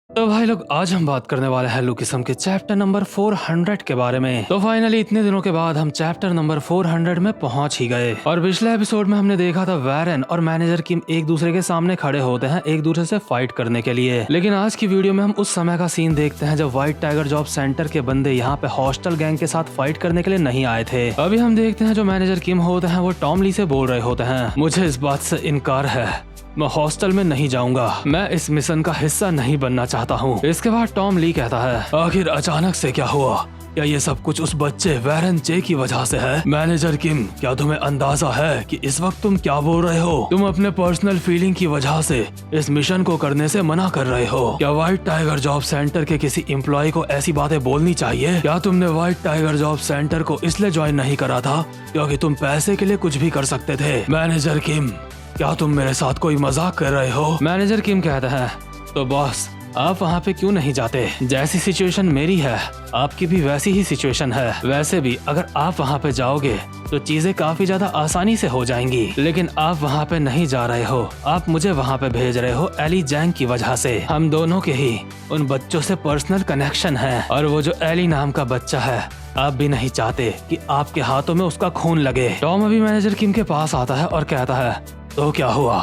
तो भाई लोग आज हम बात करने वाले हैं लुकिसम के चैप्टर नंबर 400 के बारे में। तो फाइनली इतने दिनों के बाद हम चैप्टर नंबर 400 में पहुंच ही गए। और पिछले एपिसोड में हमने देखा था वैरन और मैनेजर किम एक दूसरे के सामने खड़े होते हैं एक दूसरे से फाइट करने के लिए। लेकिन आज की वीडियो में हम उस समय का सीन देखते हैं जब व्हाइट टाइगर जॉब सेंटर के बंदे यहाँ पे हॉस्टल गैंग के साथ फाइट करने के लिए नहीं आए थे। अभी हम देखते हैं जो मैनेजर किम होते हैं वो टॉम ली से बोल रहे होते हैं, मुझे इस बात से इनकार है, मैं हॉस्टल में नहीं जाऊंगा, मैं इस मिशन का हिस्सा नहीं बनना चाहता हूँ। इसके बाद टॉम ली कहता है, आखिर अचानक से क्या हुआ? क्या ये सब कुछ उस बच्चे वैरन जे की वजह से है? मैनेजर किम, क्या तुम्हें अंदाजा है कि इस वक्त तुम क्या बोल रहे हो? तुम अपने पर्सनल फीलिंग की वजह से इस मिशन को करने से मना कर रहे हो। क्या व्हाइट टाइगर जॉब सेंटर के किसी एम्प्लॉय को ऐसी बातें बोलनी चाहिए? क्या तुमने व्हाइट टाइगर जॉब सेंटर को इसलिए ज्वाइन नहीं करा था क्योंकि तुम पैसे के लिए कुछ भी कर सकते थे? मैनेजर किम, क्या तुम मेरे साथ कोई मजाक कर रहे हो? मैनेजर किम कहता है, तो बॉस आप वहाँ पे क्यों नहीं जाते? जैसी सिचुएशन मेरी है आपकी भी वैसी ही सिचुएशन है। वैसे भी अगर आप वहाँ पे जाओगे तो चीजें काफी ज्यादा आसानी से हो जाएंगी, लेकिन आप वहाँ पे नहीं जा रहे हो, आप मुझे वहाँ पे भेज रहे हो एली जैंग की वजह से। हम दोनों के ही उन बच्चों से पर्सनल कनेक्शन है और वो जो एली नाम का बच्चा है आप भी नहीं चाहते कि आपके हाथों में उसका खून लगे। टॉम अभी मैनेजर किम के पास आता है और कहता है, तो क्या हुआ?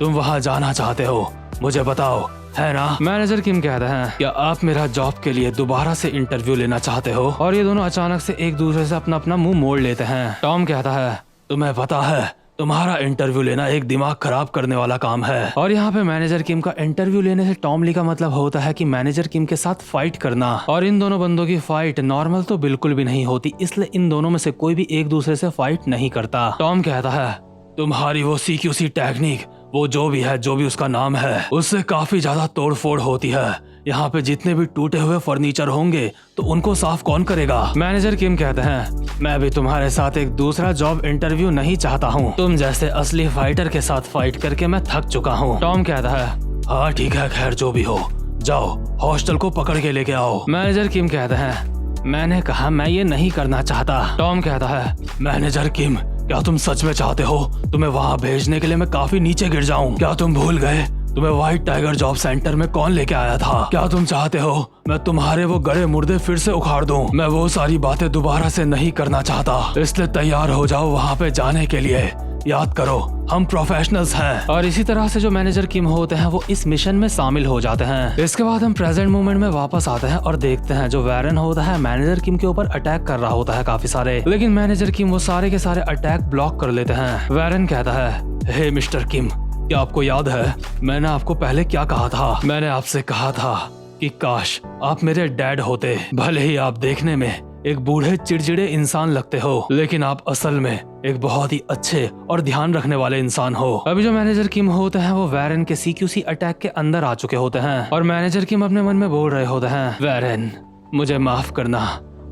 तुम वहाँ जाना चाहते हो, मुझे बताओ, है ना? मैनेजर किम कहते हैं, क्या आप मेरा जॉब के लिए दोबारा से इंटरव्यू लेना चाहते हो? और ये दोनों अचानक से एक दूसरे से अपना अपना मुंह मोड़ लेते हैं। टॉम कहता है, तुम्हें पता है तुम्हारा इंटरव्यू लेना एक दिमाग खराब करने वाला काम है। और यहाँ पे मैनेजर किम का इंटरव्यू लेने से टॉम ली का मतलब होता है कि मैनेजर किम के साथ फाइट करना। और इन दोनों बंदों की फाइट नॉर्मल तो बिल्कुल भी नहीं होती, इसलिए इन दोनों में से कोई भी एक दूसरे से फाइट नहीं करता। टॉम कहता है, तुम्हारी वो CQC टेक्निक, वो जो भी उसका नाम है, उससे काफी ज्यादा तोड़फोड़ होती है। यहाँ पे जितने भी टूटे हुए फर्नीचर होंगे तो उनको साफ कौन करेगा? मैनेजर किम कहते हैं, मैं भी तुम्हारे साथ एक दूसरा जॉब इंटरव्यू नहीं चाहता हूँ। तुम जैसे असली फाइटर के साथ फाइट करके मैं थक चुका हूँ। टॉम कहता है, हाँ ठीक है, खैर जो भी हो, जाओ हॉस्टल को पकड़ के लेके आओ। मैनेजर किम कहते हैं, मैंने कहा मैं ये नहीं करना चाहता। टॉम कहता है, मैनेजर किम, क्या तुम सच में चाहते हो तुम्हें वहाँ भेजने के लिए मैं काफी नीचे गिर जाऊँ? क्या तुम भूल गए तुम्हें व्हाइट टाइगर जॉब सेंटर में कौन लेके आया था? क्या तुम चाहते हो मैं तुम्हारे वो गड़े मुर्दे फिर से उखाड़ दूं? मैं वो सारी बातें दोबारा से नहीं करना चाहता, इसलिए तैयार हो जाओ वहाँ पे जाने के लिए। याद करो, हम प्रोफेशनल्स हैं। और इसी तरह से जो मैनेजर किम होते हैं वो इस मिशन में शामिल हो जाते हैं। इसके बाद हम प्रेजेंट मोमेंट में वापस आते हैं और देखते हैं जो वैरन होता है मैनेजर किम के ऊपर अटैक कर रहा होता है काफी सारे, लेकिन मैनेजर किम वो सारे के सारे अटैक ब्लॉक कर लेते हैं। वैरन कहता है, हे मिस्टर किम, क्या आपको याद है मैंने आपको पहले क्या कहा था? मैंने आपसे कहा था कि काश आप मेरे डैड होते। भले ही आप देखने में एक बूढ़े चिड़चिड़े इंसान लगते हो, लेकिन आप असल में एक बहुत ही अच्छे और ध्यान रखने वाले इंसान हो। अभी जो मैनेजर किम होते हैं वो वैरन के CQC अटैक के अंदर आ चुके होते हैं और मैनेजर किम अपने मन में बोल रहे होते हैं, वैरन मुझे माफ करना,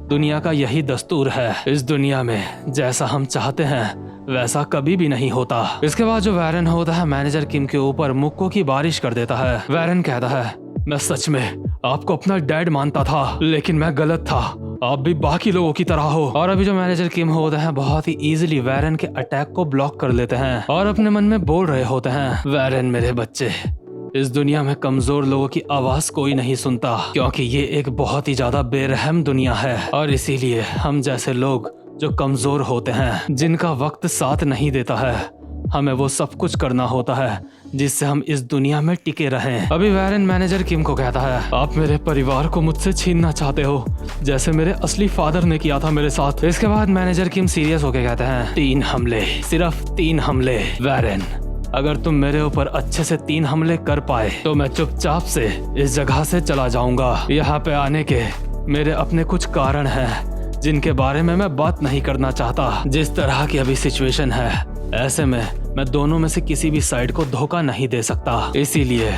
दुनिया का यही दस्तूर है। इस दुनिया में जैसा हम चाहते हैं वैसा कभी भी नहीं होता। इसके बाद जो वैरन होता है मैनेजर किम के ऊपर मुक्कों की बारिश कर देता है। वैरन कहता है, मैं सच में आपको अपना डैड मानता था, लेकिन मैं गलत था, आप भी बाकी लोगों की तरह हो। और अभी जो मैनेजर किम होते हैं बहुत ही इजीली वैरन के अटैक को ब्लॉक कर लेते हैं और अपने मन में बोल रहे होते हैं, वैरन मेरे बच्चे, इस दुनिया में कमजोर लोगों की आवाज कोई नहीं सुनता, क्योंकि ये एक बहुत ही ज्यादा बेरहम दुनिया है। और इसीलिए हम जैसे लोग जो कमजोर होते हैं, जिनका वक्त साथ नहीं देता है, हमें वो सब कुछ करना होता है जिससे हम इस दुनिया में टिके रहें। अभी वैरन मैनेजर किम को कहता है, आप मेरे परिवार को मुझसे छीनना चाहते हो जैसे मेरे असली फादर ने किया था मेरे साथ। इसके बाद मैनेजर किम सीरियस होकर कहते हैं, 3 हमले, सिर्फ 3 हमले। वैरन, अगर तुम मेरे ऊपर अच्छे से 3 हमले कर पाए तो मैं चुपचाप से इस जगह से चला जाऊंगा। यहाँ पे आने के मेरे अपने कुछ कारण हैं जिनके बारे में मैं बात नहीं करना चाहता। जिस तरह की अभी सिचुएशन है, ऐसे में मैं दोनों में से किसी भी साइड को धोखा नहीं दे सकता, इसीलिए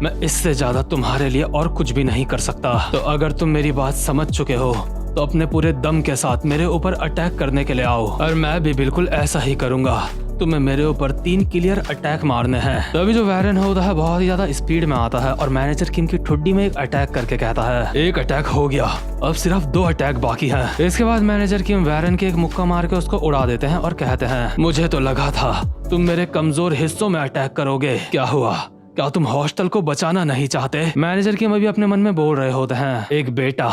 मैं इससे ज्यादा तुम्हारे लिए और कुछ भी नहीं कर सकता। तो अगर तुम मेरी बात समझ चुके हो तो अपने पूरे दम के साथ मेरे ऊपर अटैक करने के लिए आओ, और मैं भी बिल्कुल ऐसा ही करूंगा। तुम्हें मेरे ऊपर 3 क्लियर अटैक मारने हैं। तो अभी जो वैरन होता है बहुत ही ज्यादा स्पीड में आता है और मैनेजर किम की ठुड्डी में एक अटैक करके कहता है, एक अटैक हो गया, अब सिर्फ 2 अटैक बाकी हैं। इसके बाद मैनेजर किम वैरन के एक मुक्का मार के उसको उड़ा देते हैं और कहते हैं, मुझे तो लगा था तुम मेरे कमजोर हिस्सों में अटैक करोगे, क्या हुआ क्या तुम हॉस्टल को बचाना नहीं चाहते? मैनेजर किम अभी अपने मन में बोल रहे होते हैं, एक बेटा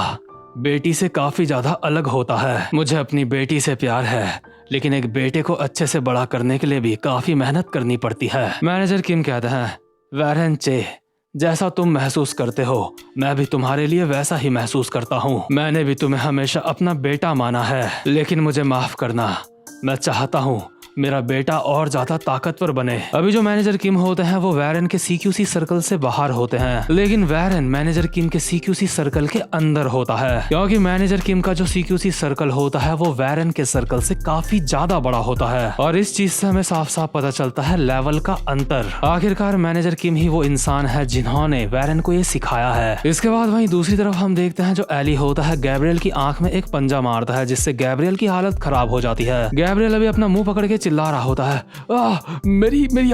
बेटी से काफी ज्यादा अलग होता है। मुझे अपनी बेटी से प्यार है, लेकिन एक बेटे को अच्छे से बड़ा करने के लिए भी काफी मेहनत करनी पड़ती है। मैनेजर किम कहते हैं, वैरेन चे, जैसा तुम महसूस करते हो मैं भी तुम्हारे लिए वैसा ही महसूस करता हूँ। मैंने भी तुम्हें हमेशा अपना बेटा माना है, लेकिन मुझे माफ करना, मैं चाहता हूँ मेरा बेटा और ज्यादा ताकतवर बने। अभी जो मैनेजर किम होते हैं वो वैरेन के सीक्यूसी सर्कल से बाहर होते हैं, लेकिन वैरेन मैनेजर किम के सीक्यूसी सर्कल के अंदर होता है, क्योंकि मैनेजर किम का जो सीक्यूसी सर्कल होता है वो वैरेन के सर्कल से काफी ज्यादा बड़ा होता है। और इस चीज से हमें साफ साफ पता चलता है लेवल का अंतर। आखिरकार मैनेजर किम ही वो इंसान है जिन्होंने वैरेन को ये सिखाया है। इसके बाद वहीं दूसरी तरफ हम देखते हैं जो एली होता है गैब्रियल की आंख में एक पंजा मारता है, जिससे गैब्रियल की हालत खराब हो जाती है। गैब्रियल अभी अपना मुंह पकड़ के चिल्ला रहा होता है, मेरी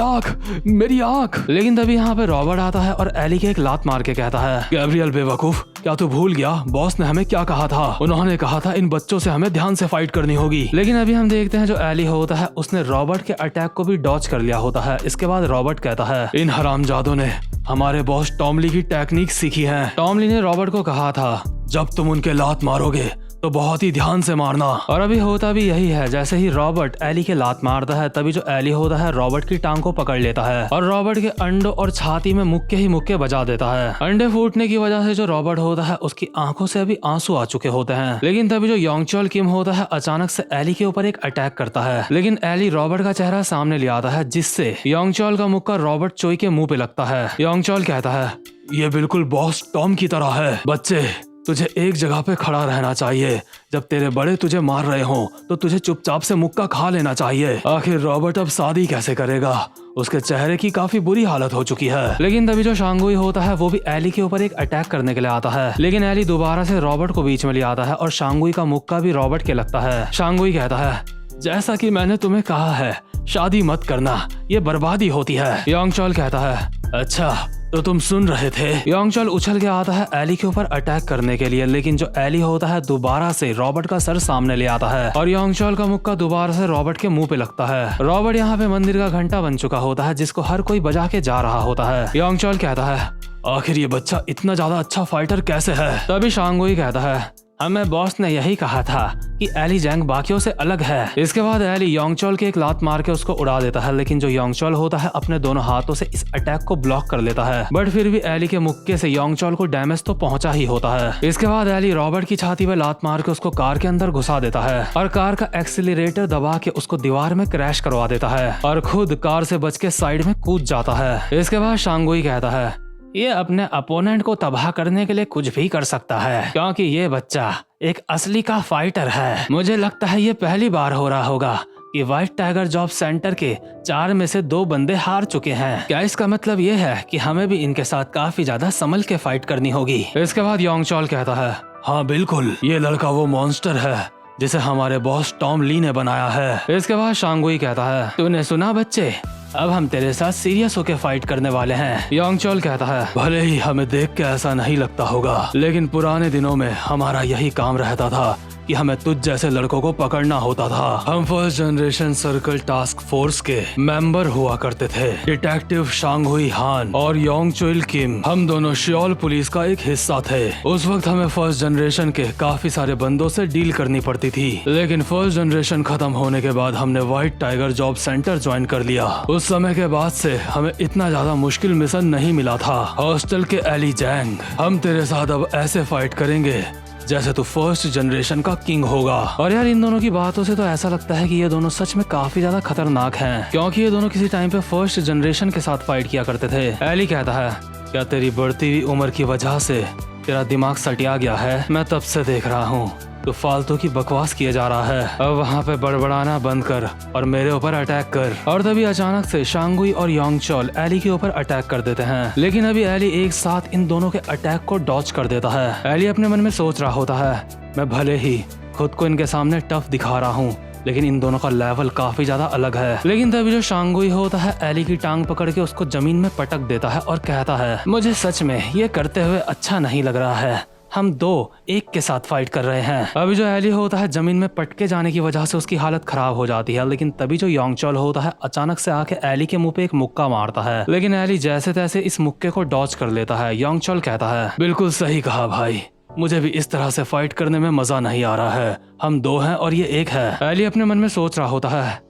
आंख। लेकिन तभी यहाँ पे रॉबर्ट आता है और एली के एक लात मार के कहता है, गैब्रियल बेवकूफ, क्या तू भूल गया बॉस ने हमें क्या कहा था? उन्होंने कहा था इन बच्चों से हमें ध्यान से फाइट करनी होगी। लेकिन अभी हम देखते हैं जो एली होता है उसने रॉबर्ट के अटैक को भी डॉज कर लिया होता है। इसके बाद रॉबर्ट कहता है, इन हरामजादों ने हमारे बॉस टॉमली की टेक्निक सीखी है। टॉमली ने रॉबर्ट को कहा था, जब तुम उनके लात मारोगे तो बहुत ही ध्यान से मारना। और अभी होता भी यही है। जैसे ही रॉबर्ट एली के लात मारता है तभी जो एली होता है रॉबर्ट की टांग को पकड़ लेता है और रॉबर्ट के अंडों और छाती में मुक्के बजा देता है। अंडे फूटने की वजह से जो रॉबर्ट होता है उसकी आंखों से अभी आंसू आ चुके होते हैं। लेकिन तभी जो योंगचोल किम होता है अचानक से एली के ऊपर एक अटैक करता है, लेकिन एली रॉबर्ट का चेहरा सामने ले आता है, जिससे योंगचोल का मुक्का रॉबर्ट चोई के मुंह पे लगता है। योंगचोल कहता है, ये बिल्कुल बॉस टॉम की तरह है। बच्चे, तुझे एक जगह पे खड़ा रहना चाहिए। जब तेरे बड़े तुझे मार रहे हो तो तुझे चुपचाप से मुक्का खा लेना चाहिए। आखिर रॉबर्ट अब शादी कैसे करेगा? उसके चेहरे की काफी बुरी हालत हो चुकी है। लेकिन तभी जो शांगुई होता है वो भी एली के ऊपर एक अटैक करने के लिए आता है, लेकिन एली दोबारा से रॉबर्ट को बीच में ले आता है और शांगुई का मुक्का भी रॉबर्ट के लगता है। शांगुई कहता है, जैसा कि मैंने तुम्हें कहा है, शादी मत करना, ये बर्बादी होती है। योंगचोल कहता है, अच्छा तो तुम सुन रहे थे। योंगचोल उछल के आता है एली के ऊपर अटैक करने के लिए, लेकिन जो एली होता है दोबारा से रॉबर्ट का सर सामने ले आता है और योंगचोल का मुक्का दोबारा से रॉबर्ट के मुंह पे लगता है। रॉबर्ट यहाँ पे मंदिर का घंटा बन चुका होता है जिसको हर कोई बजा के जा रहा होता है। योंगचोल कहता है, आखिर ये बच्चा इतना ज्यादा अच्छा फाइटर कैसे है? तभी शांगुई कहता है, हमें बॉस ने यही कहा था कि एली जैंग बाकियों से अलग है। इसके बाद एली योंगचोल के एक लात मार के उसको उड़ा देता है, लेकिन जो योंगचोल होता है अपने दोनों हाथों से इस अटैक को ब्लॉक कर लेता है, बट फिर भी एली के मुक्के से योंगचोल को डैमेज तो पहुंचा ही होता है। इसके बाद एली रॉबर्ट की छाती पे लात मार के उसको कार के अंदर घुसा देता है और कार का एक्सीलरेटर दबा के उसको दीवार में क्रैश करवा देता है और खुद कार से बच के साइड में कूद जाता है। इसके बाद शांगुई कहता है, ये अपने अपोनेंट को तबाह करने के लिए कुछ भी कर सकता है, क्योंकि ये बच्चा एक असली का फाइटर है। मुझे लगता है ये पहली बार हो रहा होगा कि व्हाइट टाइगर जॉब सेंटर के 4 में से 2 बंदे हार चुके हैं। क्या इसका मतलब ये है कि हमें भी इनके साथ काफी ज्यादा संभल के फाइट करनी होगी? इसके बाद योंगचोल कहता है, हाँ बिल्कुल, ये लड़का वो मॉन्स्टर है जिसे हमारे बॉस टॉम ली ने बनाया है। इसके बाद शांगुई कहता है, तूने सुना बच्चे, अब हम तेरे साथ सीरियस होके फाइट करने वाले हैं। योंगचोल कहता है, भले ही हमें देख के ऐसा नहीं लगता होगा, लेकिन पुराने दिनों में हमारा यही काम रहता था कि हमें तुझ जैसे लड़कों को पकड़ना होता था। हम first generation circle task force के मेंबर हुआ करते थे। डिटेक्टिव शांगहुई हान और योंगचोल किम, हम दोनों शियोल पुलिस का एक हिस्सा थे। उस वक्त हमें फर्स्ट जनरेशन के काफी सारे बंदों से डील करनी पड़ती थी, लेकिन फर्स्ट जनरेशन खत्म होने के बाद हमने white tiger job centre join कर लिया। उस समय के बाद से हमें इतना ज्यादा मुश्किल मिशन नहीं मिला था। हॉस्टल के एली जैंग, हम तेरे साथ अब ऐसे फाइट करेंगे जैसे तू फर्स्ट जनरेशन का किंग होगा। और यार इन दोनों की बातों से तो ऐसा लगता है कि ये दोनों सच में काफी ज्यादा खतरनाक हैं, क्योंकि ये दोनों किसी टाइम पे फर्स्ट जनरेशन के साथ फाइट किया करते थे। एली कहता है, क्या तेरी बढ़ती हुई उम्र की वजह से तेरा दिमाग सटिया गया है? मैं तब से देख रहा हूँ तो फालतू की बकवास किए जा रहा है। अब वहाँ पे बड़बड़ाना बंद कर और मेरे ऊपर अटैक कर। और तभी अचानक से शांगुई और योंगचोल एली के ऊपर अटैक कर देते हैं, लेकिन अभी एली एक साथ इन दोनों के अटैक को डॉज कर देता है। एली अपने मन में सोच रहा होता है, मैं भले ही खुद को इनके सामने टफ दिखा रहा हूँ, लेकिन इन दोनों का लेवल काफी ज्यादा अलग है। लेकिन तभी जो शांगुई होता है एली की टांग पकड़ के उसको जमीन में पटक देता है और कहता है, मुझे सच में ये करते हुए अच्छा नहीं लग रहा है, हम दो एक के साथ फाइट कर रहे हैं। अभी जो एली होता है जमीन में पटके जाने की वजह से उसकी हालत खराब हो जाती है, लेकिन तभी जो योंगचोल होता है अचानक से आके एली के मुंह पे एक मुक्का मारता है, लेकिन एली जैसे तैसे इस मुक्के को डॉज कर लेता है। योंगचोल कहता है, बिल्कुल सही कहा भाई, मुझे भी इस तरह से फाइट करने में मजा नहीं आ रहा है। हम दो हैं और ये एक है। एली अपने मन में सोच रहा होता है,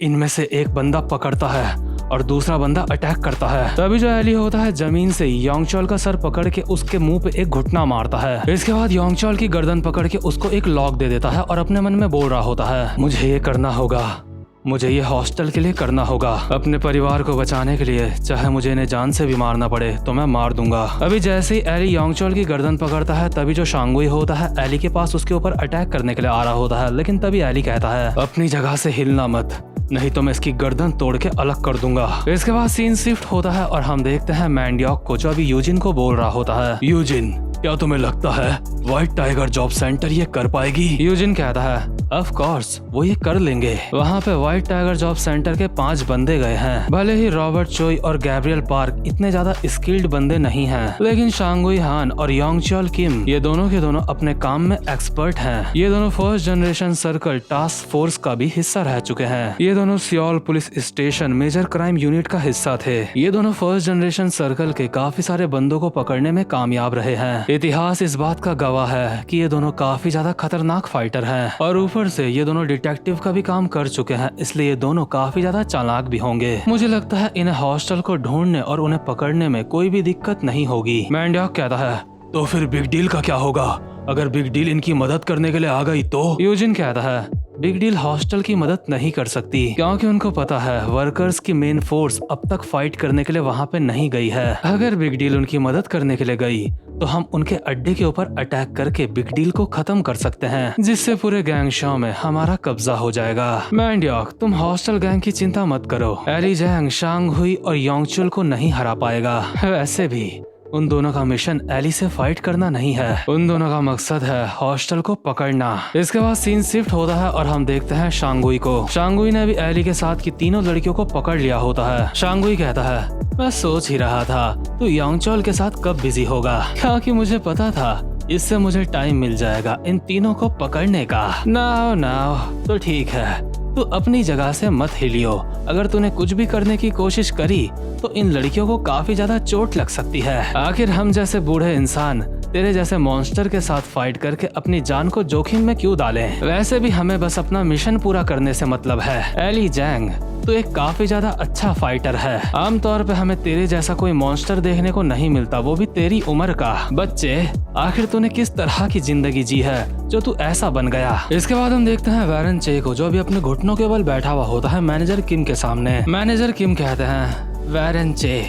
इनमें से एक बंदा पकड़ता है और दूसरा बंदा अटैक करता है। तभी जो एली होता है जमीन से योंगचोल का सर पकड़ के उसके मुंह पे एक घुटना मारता है। इसके बाद योंगचोल की गर्दन पकड़ के उसको एक लॉक दे देता है और अपने मन में बोल रहा होता है, मुझे ये करना होगा, मुझे ये हॉस्टल के लिए करना होगा, अपने परिवार को बचाने के लिए, चाहे मुझे इन्हें जान से भी मारना पड़े तो मैं मार दूंगा। अभी जैसे ही एली योंगचोल की गर्दन पकड़ता है तभी जो शांगुई होता है एली के पास उसके ऊपर अटैक करने के लिए आ रहा होता है, लेकिन तभी एली कहता है, अपनी जगह से हिलना मत, नहीं तो मैं इसकी गर्दन तोड़ के अलग कर दूंगा। इसके बाद सीन शिफ्ट होता है और हम देखते हैं मैंडियोक को, जो अभी यूजिन को बोल रहा होता है, यूजिन क्या तुम्हें लगता है व्हाइट टाइगर जॉब सेंटर ये कर पाएगी? यूजिन कहता है, ऑफ कोर्स वो ये कर लेंगे। वहाँ पे व्हाइट टाइगर जॉब सेंटर के 5 बंदे गए हैं। भले ही रॉबर्ट चोई और गैब्रियल पार्क इतने ज्यादा स्किल्ड बंदे नहीं हैं, लेकिन शांगुई हान और योंगचोल किम ये दोनों के दोनों अपने काम में एक्सपर्ट हैं। ये दोनों first generation circle task force का भी हिस्सा रह चुके हैं। ये दोनों Seoul police station major crime unit का हिस्सा थे। ये दोनों फर्स्ट जनरेशन सर्कल के काफी सारे बंदों को पकड़ने में कामयाब रहे हैं। इतिहास इस बात का गवाह है कि ये दोनों काफी ज्यादा खतरनाक फाइटर हैं और ऊपर से ये दोनों डिटेक्टिव का भी काम कर चुके हैं, इसलिए ये दोनों काफी ज्यादा चालाक भी होंगे। मुझे लगता है इन्हें हॉस्टल को ढूंढने और उन्हें पकड़ने में कोई भी दिक्कत नहीं होगी। मैंडियोक कहता है, तो फिर बिग डील का क्या होगा? अगर बिग डील इनकी मदद करने के लिए आ गई तो? यूजिन कहता है, बिग डील हॉस्टल की मदद नहीं कर सकती, क्योंकि उनको पता है वर्कर्स की मेन फोर्स अब तक फाइट करने के लिए वहाँ पे नहीं गई है। अगर बिग डील उनकी मदद करने के लिए गई तो हम उनके अड्डे के ऊपर अटैक करके बिग डील को खत्म कर सकते हैं, जिससे पूरे गैंग शो में हमारा कब्जा हो जाएगा। मैंडियोक, तुम हॉस्टल गैंग की चिंता मत करो, एली जैंग, शांगहुई और योंगचोल को नहीं हरा पाएगा। वैसे भी उन दोनों का मिशन एली से फाइट करना नहीं है, उन दोनों का मकसद है हॉस्टल को पकड़ना। इसके बाद सीन शिफ्ट होता है और हम देखते हैं शांगुई को। शांगुई ने भी एली के साथ की तीनों लड़कियों को पकड़ लिया होता है। शांगुई कहता है, मैं सोच ही रहा था तू योंगचोल के साथ कब बिजी होगा, क्योंकि मुझे पता था इससे मुझे टाइम मिल जाएगा इन तीनों को पकड़ने का। नाउ तो ठीक है, तू अपनी जगह से मत हिलियो। अगर तूने कुछ भी करने की कोशिश करी तो इन लड़कियों को काफी ज्यादा चोट लग सकती है। आखिर हम जैसे बूढ़े इंसान तेरे जैसे मॉन्स्टर के साथ फाइट करके अपनी जान को जोखिम में क्यों डालें? वैसे भी हमें बस अपना मिशन पूरा करने से मतलब है। एली जैंग, तू एक काफी ज्यादा अच्छा फाइटर है। आमतौर पे हमें तेरे जैसा कोई मॉन्स्टर देखने को नहीं मिलता, वो भी तेरी उम्र का। बच्चे, आखिर तूने किस तरह की जिंदगी जी है जो तू ऐसा बन गया? इसके बाद हम देखते हैं वैरन चे को, जो अभी अपने घुटनों के बल बैठा हुआ होता है मैनेजर किम के सामने। मैनेजर किम कहते हैं, वैरन चे,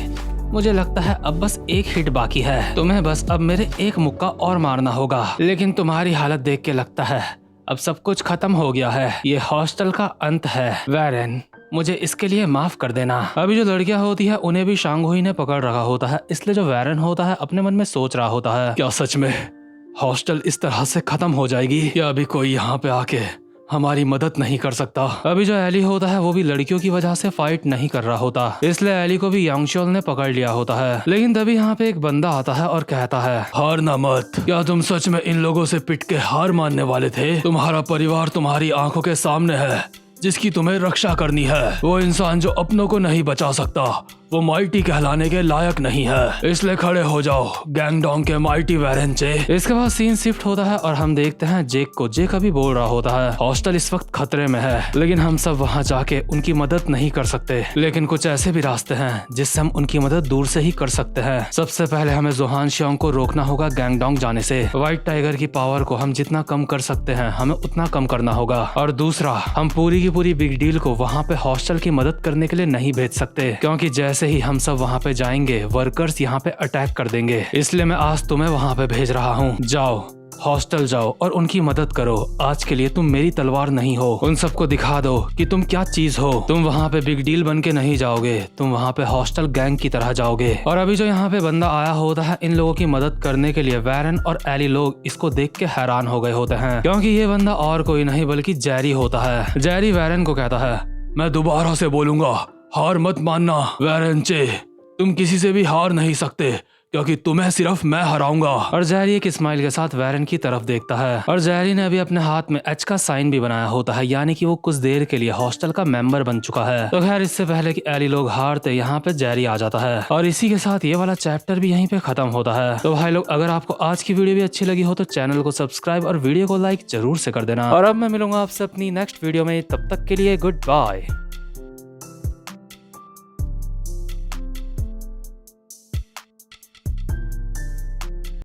मुझे लगता है अब बस एक हिट बाकी है, तुम्हें बस अब मेरे एक मुक्का और मारना होगा। लेकिन तुम्हारी हालत देख के लगता है अब सब कुछ खत्म हो गया है, ये हॉस्टल का अंत है। वैरन, मुझे इसके लिए माफ कर देना। अभी जो लड़कियां होती है उन्हें भी शांगहुई ने पकड़ रखा होता है, इसलिए जो वैरन होता है अपने मन में सोच रहा होता है, क्या सच में हॉस्टल इस तरह से खत्म हो जाएगी, या अभी कोई यहाँ पे आके हमारी मदद नहीं कर सकता? अभी जो एली होता है वो भी लड़कियों की वजह से फाइट नहीं कर रहा होता, इसलिए एली को भी योंगचोल ने पकड़ लिया होता है। लेकिन तभी यहाँ पे एक बंदा आता है और कहता है, हारना मत, क्या तुम सच में इन लोगों से पिट के हार मानने वाले थे? तुम्हारा परिवार तुम्हारी आंखों के सामने है, जिसकी तुम्हें रक्षा करनी है। वो इंसान जो अपनों को नहीं बचा सकता वो माइटी कहलाने के लायक नहीं है, इसलिए खड़े हो जाओ गैंगडोंग के माइटी वैरन चे। इसके बाद सीन शिफ्ट होता है और हम देखते हैं जेक को। जेक अभी बोल रहा होता है, हॉस्टल इस वक्त खतरे में है, लेकिन हम सब वहाँ जाके उनकी मदद नहीं कर सकते, लेकिन कुछ ऐसे भी रास्ते हैं जिससे हम उनकी मदद दूर से ही कर सकते हैं। सबसे पहले हमें जोहान शियोंग को रोकना होगा गैंगडोंग जाने से। व्हाइट टाइगर की पावर को हम जितना कम कर सकते हैं हमें उतना कम करना होगा। और दूसरा, हम पूरी की पूरी बिग डील को वहाँ पे हॉस्टल की मदद करने के लिए नहीं भेज सकते, क्योंकि जैसे ही हम सब वहाँ पे जाएंगे वर्कर्स यहाँ पे अटैक कर देंगे। इसलिए मैं आज तुम्हें वहाँ पे भेज रहा हूँ। जाओ हॉस्टल जाओ और उनकी मदद करो। आज के लिए तुम मेरी तलवार नहीं हो, उन सबको दिखा दो कि तुम क्या चीज हो। तुम वहाँ पे बिग डील बन के नहीं जाओगे, तुम वहाँ पे हॉस्टल गैंग की तरह जाओगे। और अभी जो यहाँ पे बंदा आया होता है इन लोगों की मदद करने के लिए, वैरन और एली लोग इसको देख के हैरान हो गए होते हैं, क्योंकि ये बंदा और कोई नहीं बल्कि जेरी होता है। जेरी वैरन को कहता है, मैं दोबारा से बोलूंगा, हार मत मानना वैरन चे, तुम किसी से भी हार नहीं सकते, क्योंकि तुम्हें सिर्फ मैं हराऊंगा। और जेरी एक स्माइल के साथ वैरन की तरफ देखता है और जेरी ने अभी अपने हाथ में एच का साइन भी बनाया होता है, यानी कि वो कुछ देर के लिए हॉस्टल का मेंबर बन चुका है। तो खैर इससे पहले कि एली लोग हारते यहाँ पे जेरी आ जाता है और इसी के साथ ये वाला चैप्टर भी यहीं पे खत्म होता है। तो भाई लोग, अगर आपको आज की वीडियो भी अच्छी लगी हो तो चैनल को सब्सक्राइब और वीडियो को लाइक जरूर से कर देना। और अब मैं मिलूंगा आपसे अपनी नेक्स्ट वीडियो में, तब तक के लिए गुड बाय।